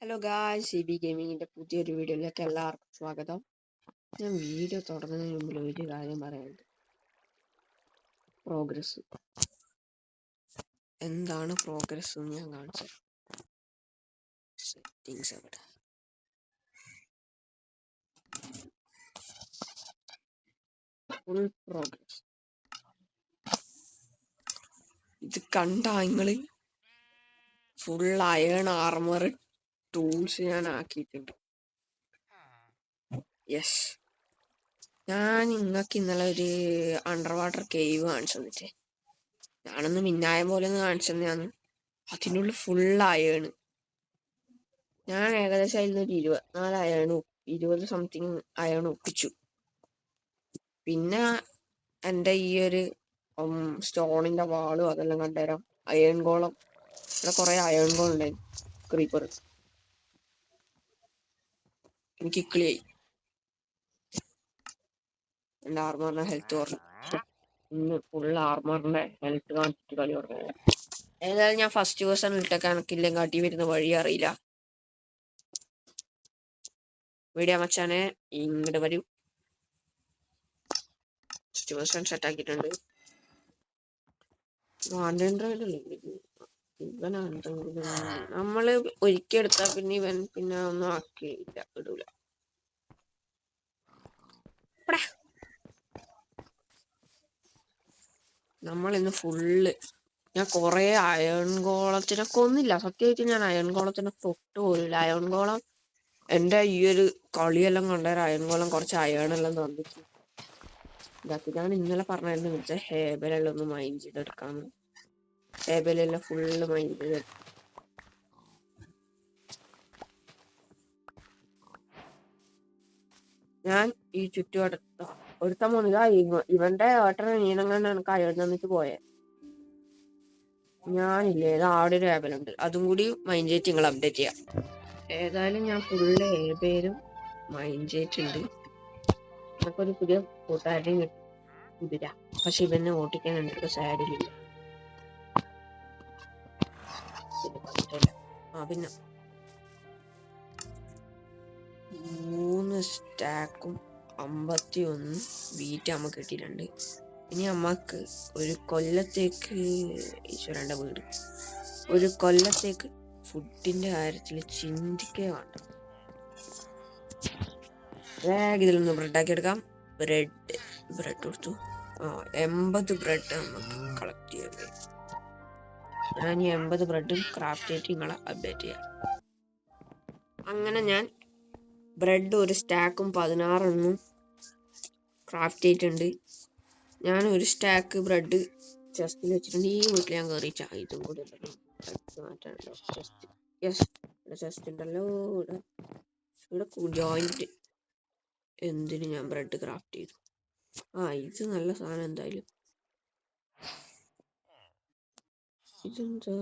Hello guys, C B ഗെയിമിങ്ങിൻ്റെ പുതിയൊരു വീഡിയോയിലേക്ക് എല്ലാവർക്കും സ്വാഗതം. ഞാൻ വീഡിയോ തുടങ്ങുന്നതിന് മുമ്പിൽ ഒരു കാര്യം പറയാനുണ്ട്. പ്രോഗ്രസ് എന്താണ് പ്രോഗ്രസ് എന്ന് ഞാൻ കാണിച്ചു. സെറ്റിങ്സ് എവിടെ? Full progress. ഇത് കണ്ട നിങ്ങള് ഫുൾ അയൺ ആർമർ ടൂൾസ് ഞാൻ ആക്കിയിട്ടുണ്ട്. യെസ്, ഞാൻ നിങ്ങൾക്ക് ഇന്നലെ ഒരു അണ്ടർ വാട്ടർ കേവ് കാണിച്ചു തന്നിട്ടേ. ഞാനൊന്ന് മിന്നായം പോലെ ഒന്ന് കാണിച്ചു തന്നെയാണ്. അതിനുള്ളിൽ ഫുൾ അയണ്. ഞാൻ ഏകദേശം അതിൽ ഒരു 24 അയണ് 20 സംതിങ് അയൺ ഒപ്പിച്ചു. പിന്നെ എൻ്റെ ഈ ഒരു സ്റ്റോണിന്റെ വാളും അതെല്ലാം കണ്ടുതരാം. അയൺ ഗോളം, ഇവിടെ കുറെ അയൺ ഗോൾ ഉണ്ടായിരുന്നു. ക്രീപ്പർ എനിക്ക് കിളിയായി. എൻ്റെ ആർമറിന്റെ ഹെൽത്ത് കുറഞ്ഞു. ഇന്ന് ഫുൾ ആർമറിന്റെ ഹെൽത്ത് കാണിച്ചിട്ട് കളി തുടങ്ങി. ഏതായാലും ഞാൻ ഫസ്റ്റ് പേഴ്സൺ ഇട്ടൊക്കെ കണക്കില്ലെങ്കിൽ കാട്ടി വരുന്ന വഴി അറിയില്ല. വീഡിയോ മച്ചാനെ ഇങ്ങോട്ട് വരൂ. ഫസ്റ്റ് പേഴ്സൺ സെറ്റ് ആക്കിയിട്ടുണ്ട്. നമ്മള് ഒരിക്കൽ എടുത്താ പിന്നെ ഇവൻ പിന്നെ ഒന്നും ആക്കിയില്ല, ഇടൂല. നമ്മളിന്ന് ഫുള്ള് ഞാൻ കൊറേ അയൺ ഗോളത്തിനെ കൊന്നില്ല. സത്യമായിട്ട് ഞാൻ അയൺ ഗോളത്തിനെ തൊട്ട് പോലില്ല. അയൺ ഗോളം എൻ്റെ ഈ ഒരു കളിയെല്ലാം കൊണ്ടുവരാൻ അയൺ ഗോളം കുറച്ച് അയണെല്ലാം തന്നിട്ട് ഇതാക്കി. ഞാൻ ഇന്നലെ പറഞ്ഞായിരുന്നു വിളിച്ച ഹേബലെല്ലാം ഒന്ന് മൈൻഡ് ചെയ്തെടുക്കാന്ന്. ഹേബലെല്ലാം ഫുള്ള് മൈൻഡ് ചെയ്ത്. ഞാൻ ഈ ചുറ്റുവട്ടത്ത് ഒരുത്തം വന്നില്ല. ഇവന്റെ ഏട്ടനെ നീനങ്ങാണ്ട് എനിക്ക് അയൺ തന്നിട്ട് പോയെ. ഞാനില്ലേ, അവിടെ ഒരു ഹേബലുണ്ട്, അതും കൂടി മൈൻഡ് ചെയ്തിട്ട് നിങ്ങൾ അപ്ഡേറ്റ് ചെയ്യാം. ഏതായാലും ഞാൻ ഫുള്ള് ഹേബേലും മൈൻഡ് ചെയ്തിട്ടുണ്ട്. നമുക്കൊരു പുതിയ കൂട്ടുകാരെയും കിട്ടി, കുതിര. പക്ഷെ ഇവനെ ഓട്ടിക്കാൻ എനിക്ക് സാഡിലില്ല. പിന്നെ 3 സ്റ്റാക്കും 51 വീറ്റ് നമുക്ക് കിട്ടിയിട്ടുണ്ട്. ഇനി അമ്മക്ക് ഒരു കൊല്ലത്തേക്ക് ഈശ്വരന്റെ വീട്, ഒരു കൊല്ലത്തേക്ക് ഫുഡിന്റെ കാര്യത്തിൽ ചിന്തിക്കേ വേണ്ട. ഇതിലൊന്ന് ബ്രെഡാക്കി എടുക്കാം. ബ്രെഡ് കൊടുത്തു. 80 ബ്രെഡ് നമുക്ക് കളക്ട് ചെയ്യാൻ കഴിയും. ഞാൻ ഈ 80 ബ്രെഡ് ക്രാഫ്റ്റ് ചെയ്തിട്ട് നിങ്ങളെ അപ്ഡേറ്റ് ചെയ്യാം. അങ്ങനെ ഞാൻ ബ്രെഡ് ഒരു സ്റ്റാക്കും 16 ക്രാഫ്റ്റ് ചെയ്തിട്ടുണ്ട്. ഞാൻ ഒരു സ്റ്റാക്ക് ബ്രെഡ് ചെസ്റ്റിൽ വെച്ചിട്ടുണ്ട്. ഈ വീട്ടിൽ ഞാൻ കയറിച്ച ഇതും കൂടി മാറ്റാനുണ്ടോ? ചെസ്റ്റ്. യെസ്, ഇവിടെ ചെസ്റ്റ് ഉണ്ടല്ലോ. ഇവിടെ ജോയിന്റ് എന്തിന് ഞാൻ ബ്രെഡ് ക്രാഫ്റ്റ് ചെയ്തു. ഇത് നല്ല സാധനം. എന്തായാലും ഇതെന്താ?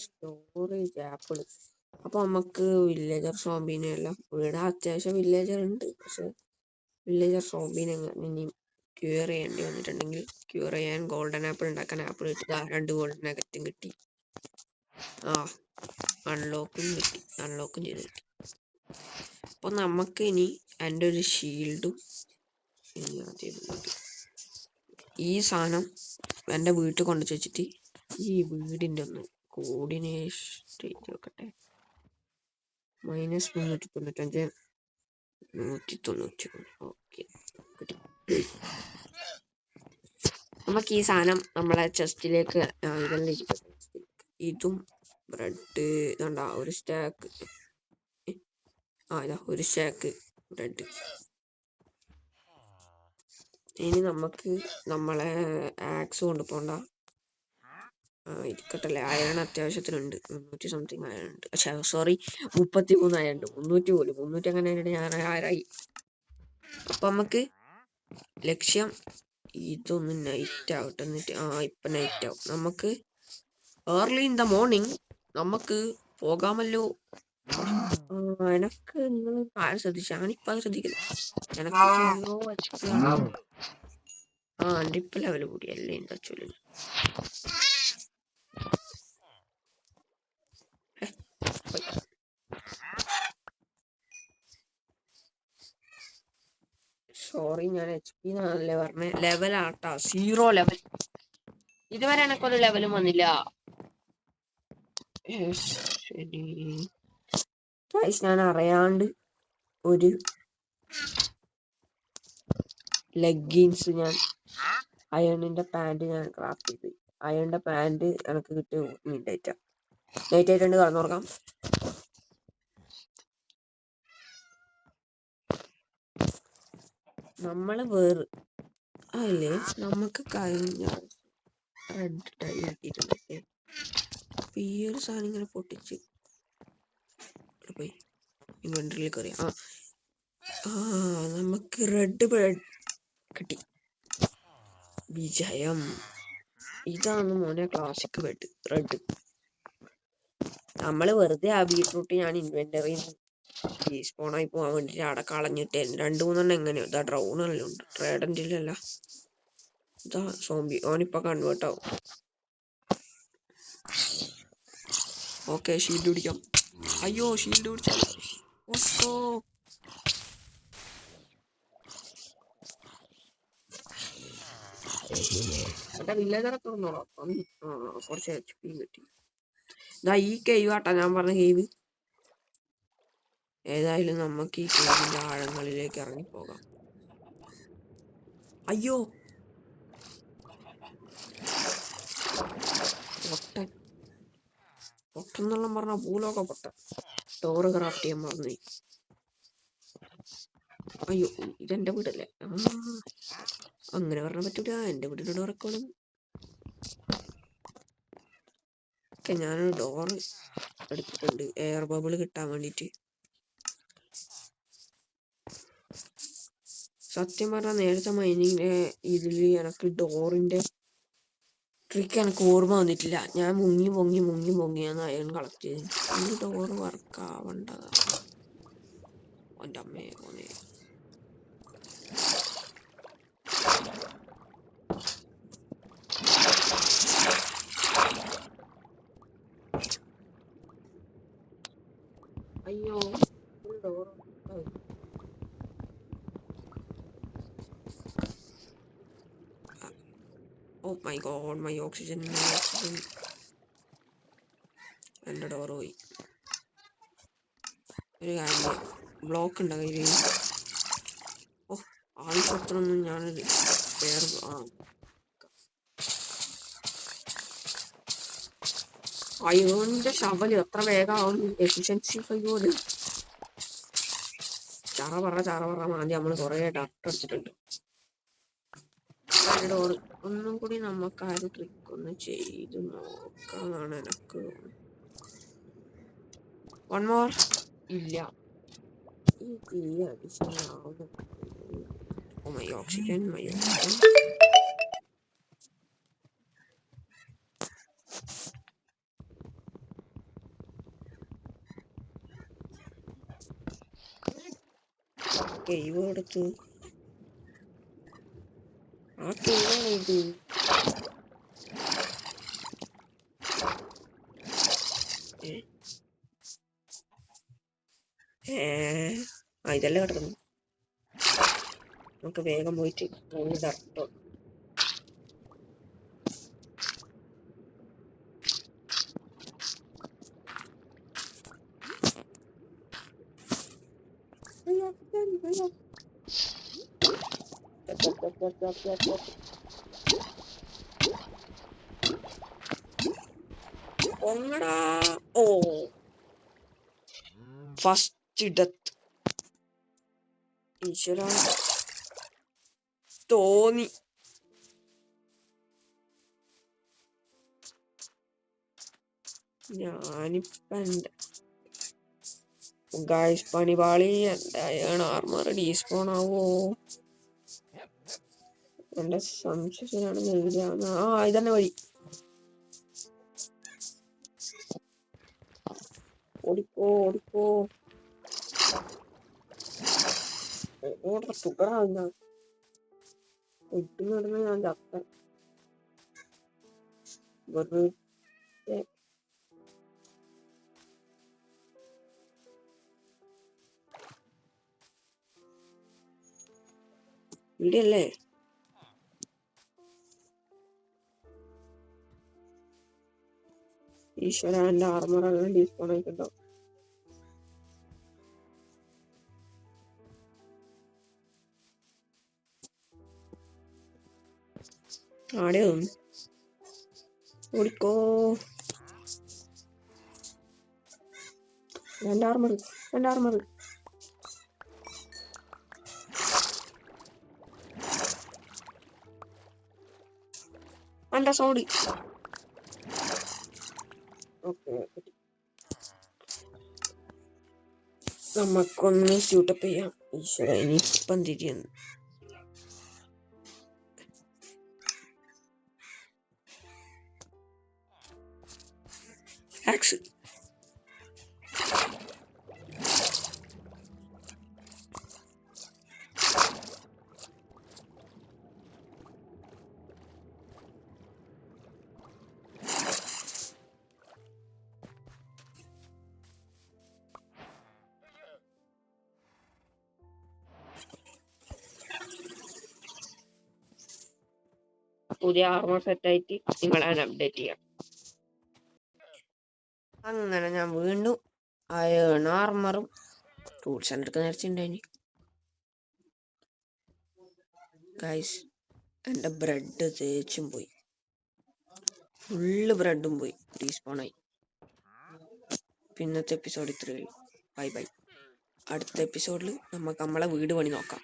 Storage apple. അപ്പൊ നമുക്ക് വില്ലേജർ സോംബീനെ എല്ലാം ഇവിടെ അത്യാവശ്യം വില്ലേജർ ഉണ്ട്. പക്ഷെ വില്ലേജർ സോംബീനെ ഇനി ക്യൂർ ചെയ്യേണ്ടി വന്നിട്ടുണ്ടെങ്കിൽ ക്യൂർ ചെയ്യാൻ ഗോൾഡൻ ആപ്പിൾ ഉണ്ടാക്കാൻ ആപ്പിൾ കിട്ടി. 2 ഗോൾഡൻ നഗറ്റും കിട്ടി. അൺലോക്കും കിട്ടി, അൺലോക്കും ചെയ്ത് കിട്ടി. അപ്പൊ നമുക്ക് ഇനി എൻ്റെ ഒരു ഷീൽഡും ഈ സാധനം എൻ്റെ വീട്ടിൽ കൊണ്ടു വെച്ചിട്ട് ഈ വീടിൻ്റെ ഒന്ന് കോർഡിനേറ്റ് നോക്കട്ടെ. -395 191. ഓക്കെ, കിട്ടി. നമുക്ക് ഈ സാധനം നമ്മളെ ചെസ്റ്റിലേക്ക് ഇതെല്ലാം ഇരിക്കും. ഇതും ബ്രെഡ് കണ്ട ഒരു സ്റ്റാക്ക്. ഇതാ ഒരു സ്റ്റാക്ക് ബ്രെഡ്. ഇനി നമുക്ക് നമ്മളെ ആക്സ് കൊണ്ടുപോകണ്ട, ഇരിക്കട്ടല്ലേ. അയൺ അത്യാവശ്യത്തിനുണ്ട്. 300 സംതിങ് അയൺ ഉണ്ട്. പക്ഷെ സോറി, 33 അയൺ ഉണ്ട്. 300 പോലും 300 അങ്ങനെ ഞാൻ ആരായി. അപ്പൊ നമുക്ക് ലക്ഷ്യം ഇതൊന്ന് നൈറ്റ് ആവട്ടെ. എന്നിട്ട് ഇപ്പൊ നൈറ്റ് ആവും. നമുക്ക് ഏർലി ഇൻ ദ മോർണിംഗ് നമുക്ക് പോകാമല്ലോ. എനക്ക് നിങ്ങൾ ആരും ശ്രദ്ധിച്ചു? ഞാനിപ്പോ അത് ശ്രദ്ധിക്കുന്നു. എനക്ക് ഇപ്പൊ ലെവൽ കൂടിയല്ലേ എന്താ ചൊല്ലു. സോറി, ഞാൻ HP എന്നല്ലേ പറഞ്ഞ. ലെവലാട്ടാ, 0 ലെവൽ. ഇതുവരെ എനക്കൊരു ലെവലും വന്നില്ല. ശരി, ഞാൻ അറിയാണ്ട് ഒരു ലെഗിൻസ്, ഞാൻ അയണിന്റെ പാന്റ് ഞാൻ ക്രാഫ്റ്റ് ചെയ്തു. അയണിന്റെ പാന്റ് എനിക്ക് കിട്ടിയ മിഡ് നൈറ്റ് ആയിട്ടുണ്ട്. കടന്നുറക്കാം. നമ്മള് വേറെ അല്ലേ, നമുക്ക് കഴിഞ്ഞ റെഡ് ടൈ കിട്ടിയിട്ടുണ്ട്. ഈ ഒരു സാധനം ഇങ്ങനെ പൊട്ടിച്ച് പോയി ഇൻവെന്ററിയിൽ കയറി. നമുക്ക് റെഡ് കിട്ടി. വിജയം. ഇതാണ് മോനെ ക്ലാസിക് റെഡ്. നമ്മള് വെറുതെ ആ ബീട്രൂട്ട് ഞാൻ ഇൻവെന്ററിയിൽ സ്പോണായി പോകാൻ വേണ്ടിട്ട് അവിടെ കളഞ്ഞിട്ട് 2-3 എങ്ങനെയോ ഇതാ ഡ്രൗണെല്ലാം ഉണ്ട്. ട്രേഡന്റിലല്ല, ഇതാ സോംബി. ഓനിപ്പോ കൺവേർട്ട് ആവും. ഓക്കെ, ഷീൽഡ് പിടിക്കാം. അയ്യോ, ഷീൽഡ് പിടിച്ചാൽ വില്ലേജറെ തുറന്നോളാം. കുറച്ച് HP കിട്ടി. ഇതാ ഈ കേവ് ആട്ടാ ഞാൻ പറഞ്ഞ കേവ്. ഏതായാലും നമുക്ക് ഈ കേവിന്റെ ആഴങ്ങളിലേക്ക് ഇറങ്ങിപ്പോകാം. അയ്യോ, പൊട്ടെന്നെല്ലാം പറഞ്ഞ ഭൂലോക പൊട്ട. ഡോറ് ക്രാഫ്റ്റ് ചെയ്യാൻ പറഞ്ഞു. അയ്യോ, ഇതെന്റെ വീടല്ലേ. അങ്ങനെ പറഞ്ഞാൽ പറ്റൂല. എന്റെ വീടിന്റെ ഡോറൊക്കെ ഞാനൊരു ഡോറ് എടുത്തിട്ടുണ്ട് എയർ ബബിൾ കിട്ടാൻ വേണ്ടിട്ട്. സത്യം പറഞ്ഞാൽ നേരത്തെ മൈനിങ്ങിന്റെ ഇതില് എനിക്ക് ഡോറിന്റെ ട്രിക്ക് എനിക്ക് ഓർമ്മ വന്നിട്ടില്ല. ഞാൻ മുങ്ങിയാണ് അയൺ കളക്ട് ചെയ്ത്. ഈ ഡോറ് വർക്ക് ആവണ്ടതാ. എൻ്റെ അമ്മയെ പോന്നെ. അയ്യോ, door. Oh my God, my oxygen. എൻ്റെ ഡോർ പോയി. ഒരു കാര്യം, ബ്ലോക്ക് ഉണ്ടോ കയ്യിൽ? ആവശ്യത്തിനൊന്നും ഞാനൊരു അയോന്റെ ശവല് എത്ര വേഗമാവും എഫിഷ്യൻസി. അയ്യോല് ചറ പറ മാന്തി നമ്മള് കൊറേ ഡാക്ടർ അടിച്ചിട്ടുണ്ട്. ഡോറ് ഒന്നും കൂടി നമുക്ക് ആ ഒരു ട്രിക്ക് ഒന്ന് ചെയ്ത് നോക്കാന്നാണ് എനക്ക്. വൺ മോർ ഇല്ല. ഈ അഡിഷൻ ആവുന്നു. My oxygen. കേവ് എടുത്തു. ആ കേവാണ് ഇത്. ഇതല്ലേ കിടക്കുന്നു. നമുക്ക് വേഗം പോയിട്ട് ഡർട്ടോ. ഓ, ഫസ്റ്റ് ഡെത്ത്. ഈശ്വര, തോന്നി. ഞാനിപ്പ ഗായ്സ് പണിപാളി. എന്തായാണ് ആർമർ ഡീസ്പോൺ ആവോ? എന്റെ സംശയത്തിനാണ് എഴുതിയാണ്. ഇതന്നെ വഴി. ഓടിക്കോ. സുഖറാവുന്ന ഒട്ടും നടന്ന് ഞാൻ ചത്ത. വെറുതെ ഇവിടെയല്ലേ? ഈശ്വര, എന്റെ ആർമറെല്ലാം ഡീസ്പോൺ ആയിട്ടുണ്ടോ? ആടെയോ ഓടിക്കോ. എന്റെ ആർമർ എന്റെ സോഡി. ഓക്കെ, നമുക്കൊന്ന് സ്യൂട്ടപ്പ് ചെയ്യാം. ഈശ്വര, ഇനിയിപ്പം തിരിയുന്നു. ആക്സ് പുതിയ ആർമർ സെറ്റായിട്ട് നിങ്ങളെ അപ്ഡേറ്റ് ചെയ്യാം. അങ്ങനെ ഞാൻ വീണ്ടും അയൺ ആർമറും ടൂൾസ് എൻ്റെ അടുത്ത് നിറച്ചിട്ടുണ്ടായിനി. ഗൈസ്, എൻ്റെ ബ്രെഡ് തേച്ചും പോയി, ഫുള്ള് ബ്രെഡും പോയി, ഡീസ്പോണായി. പിന്നത്തെ എപ്പിസോഡ് ഇത്രയേ ഉള്ളൂ. Bye bye. അടുത്ത എപ്പിസോഡിൽ നമുക്ക് നമ്മളെ വീട് പണി നോക്കാം.